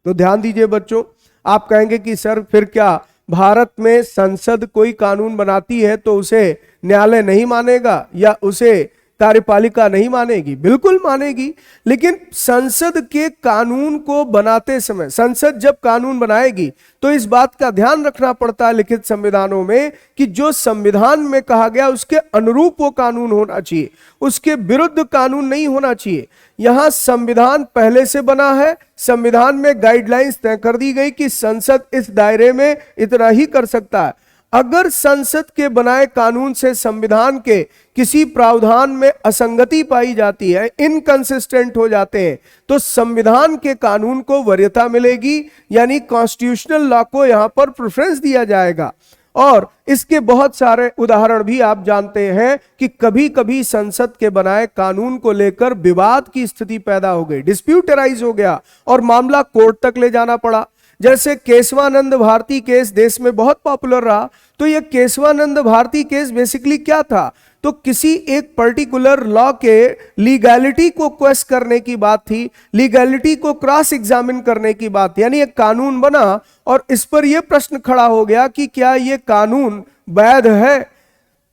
तो ध्यान दीजिए बच्चों, आप कहेंगे कि सर फिर क्या भारत में संसद कोई कानून बनाती है तो उसे न्यायालय नहीं मानेगा या उसे कार्यपालिका नहीं मानेगी? बिल्कुल मानेगी। लेकिन संसद के कानून को बनाते समय, संसद जब कानून बनाएगी तो इस बात का ध्यान रखना पड़ता है लिखित संविधानों में कि जो संविधान में कहा गया उसके अनुरूप वो कानून होना चाहिए, उसके विरुद्ध कानून नहीं होना चाहिए। यहां संविधान पहले से बना है, संविधान में गाइडलाइंस तय कर दी गई कि संसद इस दायरे में इतना ही कर सकता है। अगर संसद के बनाए कानून से संविधान के किसी प्रावधान में असंगति पाई जाती है, इनकंसिस्टेंट हो जाते हैं, तो संविधान के कानून को वरीयता मिलेगी, यानी कॉन्स्टिट्यूशनल लॉ को यहां पर प्रेफरेंस दिया जाएगा। और इसके बहुत सारे उदाहरण भी आप जानते हैं कि कभी कभी संसद के बनाए कानून को लेकर विवाद की स्थिति पैदा हो गई, डिस्प्यूट अराइज हो गया और मामला कोर्ट तक ले जाना पड़ा। जैसे केशवानंद भारती केस देश में बहुत पॉपुलर रहा। तो यह केशवानंद भारती केस बेसिकली क्या था? तो किसी एक पर्टिकुलर लॉ के लीगैलिटी को क्वेश्चन करने की बात थी, लीगैलिटी को क्रॉस एग्जामिन करने की बात, यानी एक कानून बना और इस पर यह प्रश्न खड़ा हो गया कि क्या यह कानून वैध है?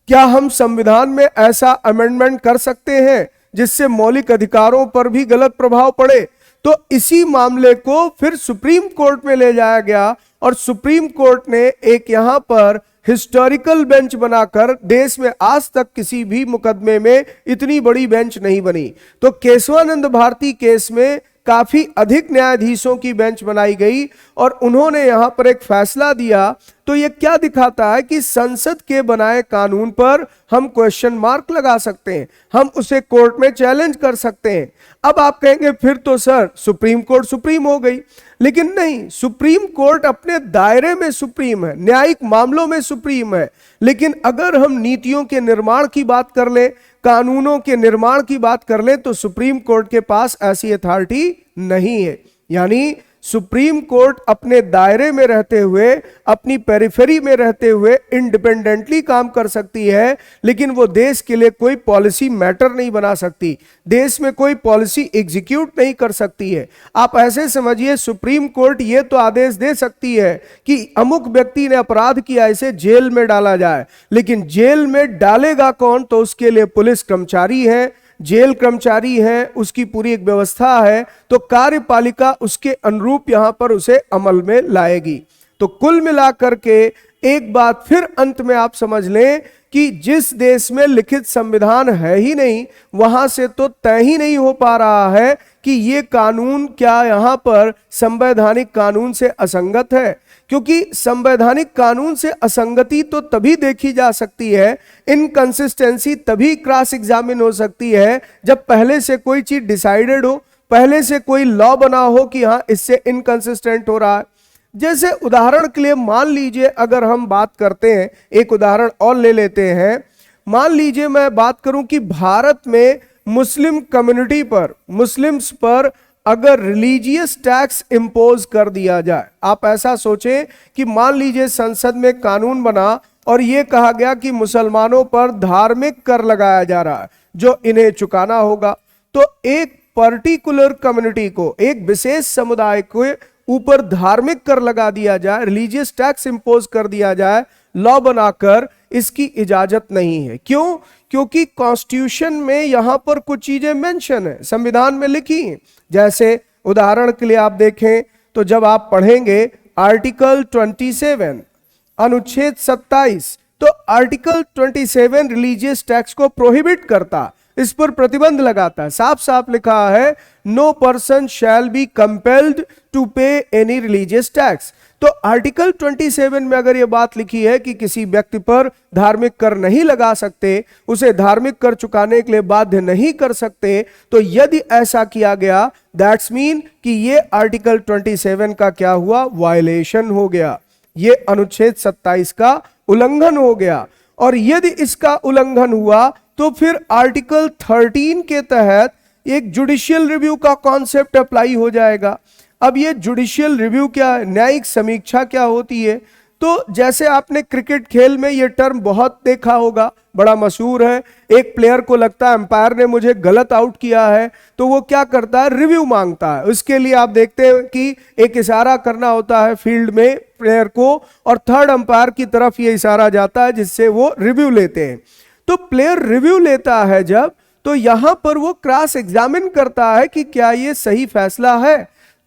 क्या हम संविधान में ऐसा अमेंडमेंट कर सकते हैं जिससे मौलिक अधिकारों पर भी गलत प्रभाव पड़े? तो इसी मामले को फिर सुप्रीम कोर्ट में ले जाया गया और सुप्रीम कोर्ट ने एक यहां पर हिस्टोरिकल बेंच बनाकर, देश में आज तक किसी भी मुकदमे में इतनी बड़ी बेंच नहीं बनी। तो केशवानंद भारती केस में काफी अधिक न्यायाधीशों की बेंच बनाई गई और उन्होंने यहां पर एक फैसला दिया। तो यह क्या दिखाता है कि संसद के बनाए कानून पर हम क्वेश्चन मार्क लगा सकते हैं, हम उसे कोर्ट में चैलेंज कर सकते हैं। अब आप कहेंगे फिर तो सर सुप्रीम कोर्ट सुप्रीम हो गई, लेकिन नहीं, सुप्रीम कोर्ट अपने दायरे में सुप्रीम है, न्यायिक मामलों में सुप्रीम है। लेकिन अगर हम नीतियों के निर्माण की बात कर लें, कानूनों के निर्माण की बात कर लें, तो सुप्रीम कोर्ट के पास ऐसी अथॉरिटी नहीं है। यानी सुप्रीम कोर्ट अपने दायरे में रहते हुए, अपनी पेरिफेरी में रहते हुए इंडिपेंडेंटली काम कर सकती है, लेकिन वो देश के लिए कोई पॉलिसी मैटर नहीं बना सकती, देश में कोई पॉलिसी एग्जीक्यूट नहीं कर सकती है। आप ऐसे समझिए, सुप्रीम कोर्ट ये तो आदेश दे सकती है कि अमुक व्यक्ति ने अपराध किया, इसे जेल में डाला जाए, लेकिन जेल में डालेगा कौन? तो उसके लिए पुलिस कर्मचारी है, जेल कर्मचारी है, उसकी पूरी एक व्यवस्था है। तो कार्यपालिका उसके अनुरूप यहां पर उसे अमल में लाएगी। तो कुल मिलाकर के एक बात फिर अंत में आप समझ लें कि जिस देश में लिखित संविधान है ही नहीं, वहां से तो तय ही नहीं हो पा रहा है कि ये कानून क्या यहां पर संवैधानिक कानून से असंगत है। क्योंकि संवैधानिक कानून से असंगति तो तभी देखी जा सकती है, इनकंसिस्टेंसी तभी क्रॉस एग्जामिन हो सकती है, जब पहले से कोई चीज डिसाइडेड हो, पहले से कोई लॉ बना हो कि हाँ इससे इनकंसिस्टेंट हो रहा है। जैसे उदाहरण के लिए मान लीजिए, अगर हम बात करते हैं, एक उदाहरण और ले लेते हैं। मान लीजिए मैं बात करूं कि भारत में मुस्लिम कम्युनिटी पर, मुस्लिम्स पर अगर रिलीजियस टैक्स इंपोज कर दिया जाए। आप ऐसा सोचें कि मान लीजिए संसद में कानून बना और यह कहा गया कि मुसलमानों पर धार्मिक कर लगाया जा रहा है जो इन्हें चुकाना होगा। तो एक पर्टिकुलर कम्युनिटी को, एक विशेष समुदाय को ऊपर धार्मिक कर लगा दिया जाए, रिलीजियस टैक्स इंपोज कर दिया जाए, लॉ बनाकर, इसकी इजाजत नहीं है। क्यों? क्योंकि कॉन्स्टिट्यूशन में यहां पर कुछ चीजें मेंशन है, संविधान में लिखी हैं। जैसे उदाहरण के लिए आप देखें तो जब आप पढ़ेंगे आर्टिकल 27 अनुच्छेद 27, तो आर्टिकल 27 रिलीजियस टैक्स को प्रोहिबिट करता, इस पर प्रतिबंध लगाता है। साफ साफ लिखा है, no person shall be compelled to pay any religious tax. तो आर्टिकल 27 में अगर यह बात लिखी है कि किसी व्यक्ति पर धार्मिक कर नहीं लगा सकते, उसे धार्मिक कर चुकाने के लिए बाध्य नहीं कर सकते, तो यदि ऐसा किया गया, दैट्स मीन कि यह आर्टिकल 27 का क्या हुआ? वायलेशन हो गया, यह अनुच्छेद 27 का उल्लंघन हो गया। और यदि इसका उल्लंघन हुआ तो फिर आर्टिकल 13 के तहत एक जुडिशियल रिव्यू का कॉन्सेप्ट अप्लाई हो जाएगा। अब ये जुडिशियल रिव्यू क्या है? न्यायिक समीक्षा क्या होती है? तो जैसे आपने क्रिकेट खेल में ये टर्म बहुत देखा होगा, बड़ा मशहूर है। एक प्लेयर को लगता है अंपायर ने मुझे गलत आउट किया है, तो वो क्या करता है? रिव्यू मांगता है। उसके लिए आप देखते हैं कि एक इशारा करना होता है फील्ड में प्लेयर को, और थर्ड अंपायर की तरफ ये इशारा जाता है जिससे वो रिव्यू लेते हैं। तो प्लेयर रिव्यू लेता है जब, तो यहां पर वो क्रॉस एग्जामिन करता है कि क्या ये सही फैसला है।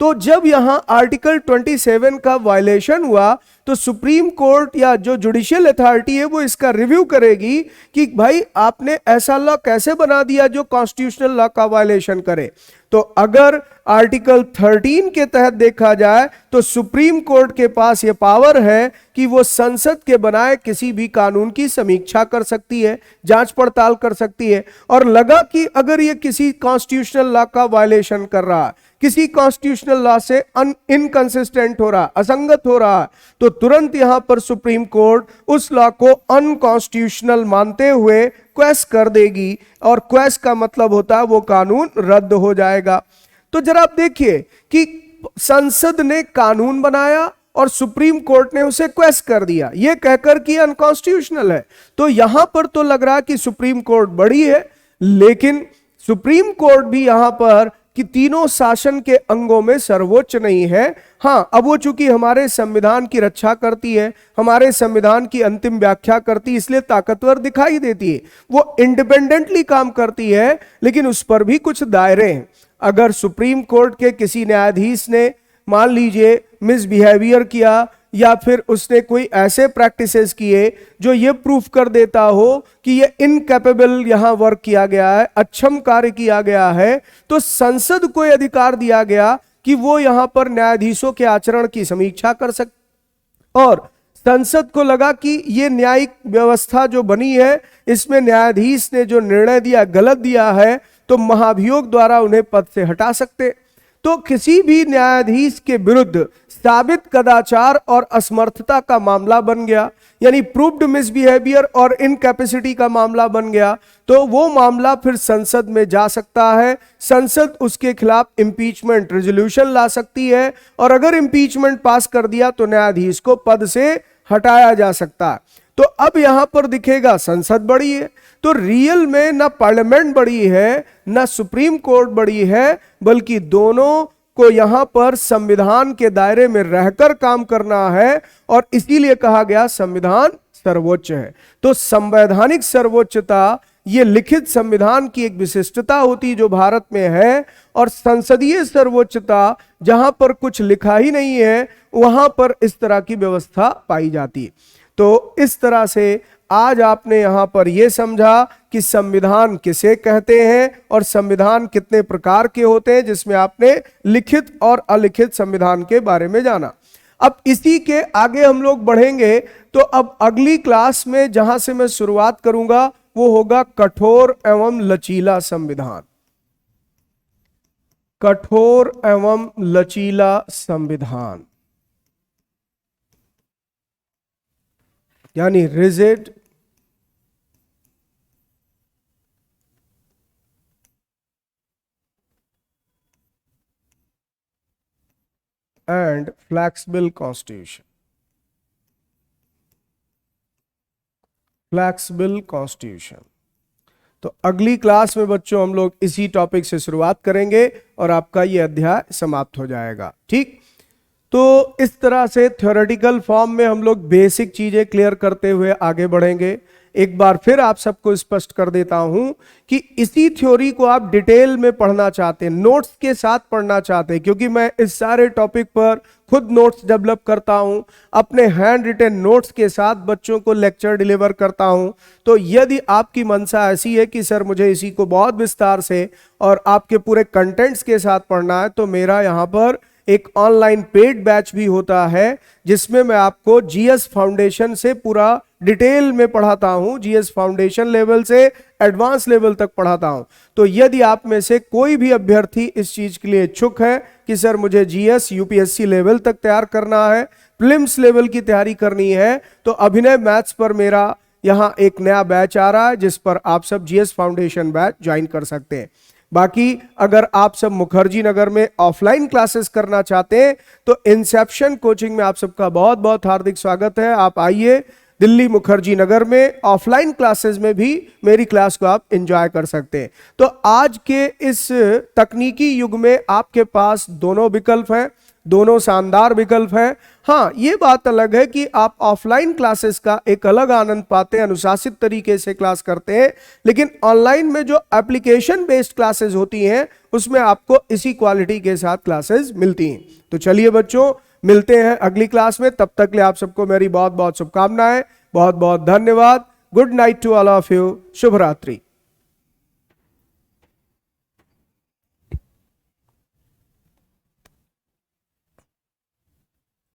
तो जब यहां आर्टिकल 27 का वायलेशन हुआ, तो सुप्रीम कोर्ट या जो जुडिशियल अथॉरिटी है वो इसका रिव्यू करेगी कि भाई आपने ऐसा लॉ कैसे बना दिया जो कॉन्स्टिट्यूशनल लॉ का वायलेशन करे। तो अगर आर्टिकल 13 के तहत देखा जाए तो सुप्रीम कोर्ट के पास यह पावर है कि वो संसद के बनाए किसी भी कानून की समीक्षा कर सकती है, जांच पड़ताल कर सकती है, और लगा कि अगर ये किसी कॉन्स्टिट्यूशनल लॉ का वायलेशन कर रहा है, किसी कॉन्स्टिट्यूशनल लॉ से इनकंसिस्टेंट हो रहा, असंगत हो रहा, तो तुरंत यहां पर सुप्रीम कोर्ट उस लॉ को अनकॉन्स्टिट्यूशनल मानते हुए क्वेश कर देगी, और क्वेश का मतलब होता है वो कानून रद्द हो जाएगा। तो जरा आप देखिए कि संसद ने कानून बनाया और सुप्रीम कोर्ट ने उसे क्वेश कर दिया, यह कहकर कि अनकॉन्स्टिट्यूशनल है। तो यहां पर तो लग रहा कि सुप्रीम कोर्ट बड़ी है, लेकिन सुप्रीम कोर्ट भी यहां पर कि तीनों शासन के अंगों में सर्वोच्च नहीं है। हां, अब वो चूंकि हमारे संविधान की रक्षा करती है, हमारे संविधान की अंतिम व्याख्या करती है, इसलिए ताकतवर दिखाई देती है, वो इंडिपेंडेंटली काम करती है, लेकिन उस पर भी कुछ दायरे हैं। अगर सुप्रीम कोर्ट के किसी न्यायाधीश ने मान लीजिए मिसबिहेवियर किया या फिर उसने कोई ऐसे प्रैक्टिसेस किए जो ये प्रूफ कर देता हो कि ये इनकैपेबल यहां वर्क किया गया है, अक्षम कार्य किया गया है, तो संसद को यह अधिकार दिया गया कि वो यहां पर न्यायाधीशों के आचरण की समीक्षा कर सकते। और संसद को लगा कि ये न्यायिक व्यवस्था जो बनी है इसमें न्यायाधीश ने जो निर्णय दिया गलत दिया है, तो महाभियोग द्वारा उन्हें पद से हटा सकते। तो किसी भी न्यायाधीश के विरुद्ध साबित कदाचार और असमर्थता का मामला बन गया, यानी प्रूव्ड मिसबिहेवियर और इनकैपेसिटी का मामला बन गया, तो वो मामला फिर संसद में जा सकता है। संसद उसके खिलाफ इंपीचमेंट रेजोल्यूशन ला सकती है, और अगर इंपीचमेंट पास कर दिया तो न्यायाधीश को पद से हटाया जा सकता है। तो अब यहां पर दिखेगा संसद बड़ी है, तो रियल में ना पार्लियामेंट बड़ी है ना सुप्रीम कोर्ट बड़ी है, बल्कि दोनों को यहां पर संविधान के दायरे में रहकर काम करना है, और इसीलिए कहा गया संविधान सर्वोच्च है। तो संवैधानिक सर्वोच्चता ये लिखित संविधान की एक विशिष्टता होती जो भारत में है, और संसदीय सर्वोच्चता जहां पर कुछ लिखा ही नहीं है वहां पर इस तरह की व्यवस्था पाई जाती है। तो इस तरह से आज आपने यहां पर यह समझा कि संविधान किसे कहते हैं और संविधान कितने प्रकार के होते हैं, जिसमें आपने लिखित और अलिखित संविधान के बारे में जाना। अब इसी के आगे हम लोग बढ़ेंगे, तो अब अगली क्लास में जहां से मैं शुरुआत करूंगा वो होगा कठोर एवं लचीला संविधान। कठोर एवं लचीला संविधान यानी rigid and flexible constitution. Flexible constitution. तो अगली क्लास में बच्चों हम लोग इसी टॉपिक से शुरुआत करेंगे और आपका ये अध्याय समाप्त हो जाएगा। ठीक, तो इस तरह से थ्योरेटिकल फॉर्म में हम लोग बेसिक चीजें क्लियर करते हुए आगे बढ़ेंगे। एक बार फिर आप सबको स्पष्ट कर देता हूं कि इसी थ्योरी को आप डिटेल में पढ़ना चाहते हैं, नोट्स के साथ पढ़ना चाहते हैं, क्योंकि मैं इस सारे टॉपिक पर खुद नोट्स डेवलप करता हूं, अपने हैंड रिटन नोट्स के साथ बच्चों को लेक्चर डिलीवर करता हूं। तो यदि आपकी मंशा ऐसी है कि सर मुझे इसी को बहुत विस्तार से और आपके पूरे कंटेंट्स के साथ पढ़ना है, तो मेरा यहाँ पर एक ऑनलाइन पेड बैच भी होता है, जिसमें मैं आपको जीएस फाउंडेशन से पूरा डिटेल में पढ़ाता हूं, जीएस फाउंडेशन लेवल से एडवांस लेवल तक पढ़ाता हूं। तो यदि आप में से कोई भी अभ्यर्थी इस चीज के लिए इच्छुक है कि सर मुझे जीएस यूपीएससी लेवल तक तैयार करना है, प्रीलिम्स लेवल की तैयारी करनी है, तो अभिनय मैथ्स पर मेरा यहाँ एक नया बैच आ रहा है, जिस पर आप सब जीएस फाउंडेशन बैच ज्वाइन कर सकते हैं। बाकी अगर आप सब मुखर्जी नगर में ऑफलाइन क्लासेस करना चाहते हैं, तो इंसेप्शन कोचिंग में आप सबका बहुत बहुत हार्दिक स्वागत है। आप आइए, दिल्ली मुखर्जी नगर में ऑफलाइन क्लासेस में भी मेरी क्लास को आप एंजॉय कर सकते हैं। तो आज के इस तकनीकी युग में आपके पास दोनों विकल्प हैं, दोनों शानदार विकल्प हैं। हाँ, ये बात अलग है कि आप ऑफलाइन क्लासेस का एक अलग आनंद पाते हैं, अनुशासित तरीके से क्लास करते हैं, लेकिन ऑनलाइन में जो एप्लीकेशन बेस्ड क्लासेस होती हैं उसमें आपको इसी क्वालिटी के साथ क्लासेस मिलती हैं। तो चलिए बच्चों, मिलते हैं अगली क्लास में। तब तक के लिए आप सबको मेरी बहुत बहुत शुभकामनाएं, बहुत बहुत धन्यवाद। Good night to all of you. शुभ रात्रि।